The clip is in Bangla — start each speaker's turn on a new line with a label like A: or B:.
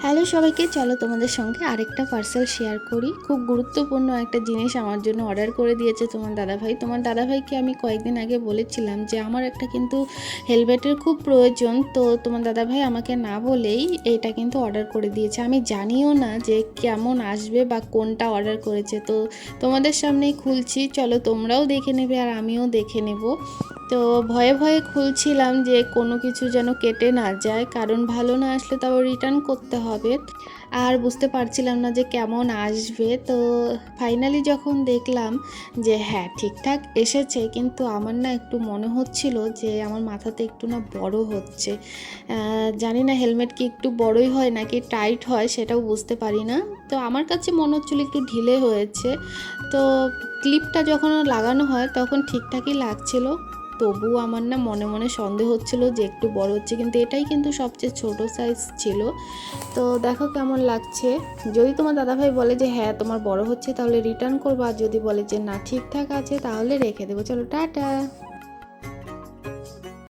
A: হ্যালো সবাইকে, চলো তোমাদের সঙ্গে আরেকটা পার্সেল শেয়ার করি। খুব গুরুত্বপূর্ণ একটা জিনিস আমার জন্য অর্ডার করে দিয়েছে তোমার দাদাভাই। তোমার দাদাভাইকে আমি কয়েকদিন আগে বলেছিলাম যে আমার একটা কিন্তু হেলমেটের খুব প্রয়োজন, তো তোমার দাদাভাই আমাকে না বলেই এটা কিন্তু অর্ডার করে দিয়েছে। আমি জানিও না যে কেমন আসবে বা কোনটা অর্ডার করেছে, তো তোমাদের সামনেই খুলছি, চলো তোমরাও দেখে নেবে আর আমিও দেখে নেব। তো ভয়ে ভয়ে খুলছিলাম যে কোনো কিছু যেন কেটে না যায়, কারণ ভালো না আসলে তো আবার রিটার্ন করতে হবে। আর বুঝতে পারছিলাম না যে কেমন আসবে। তো ফাইনালি যখন দেখলাম যে হ্যাঁ ঠিকঠাক এসেছে, কিন্তু আমার না একটু মনে হচ্ছিল যে আমার মাথাতে একটু না বড় হচ্ছে। জানি না হেলমেট কি একটু বড়ই হয় নাকি টাইট হয়, সেটাও বুঝতে পারি না। তো আমার কাছে মনে হচ্ছিল একটু ঢিলে হয়েছে। তো ক্লিপটা যখন লাগানো হয় তখন ঠিকঠাকই লাগছিল, তবুও আমার না মনে মনে সন্দেহ হচ্ছিল যে একটু বড় হচ্ছে, কিন্তু এটাই কিন্তু সবচেয়ে ছোট সাইজ ছিল। তো দেখো কেমন লাগছে। যদি তোমার দাদাভাই বলে যে হ্যাঁ তোমার বড় হচ্ছে তাহলে রিটার্ন করবো, আর যদি বলে যে না ঠিকঠাক আছে তাহলে রেখে দেবো। চলো টাটা।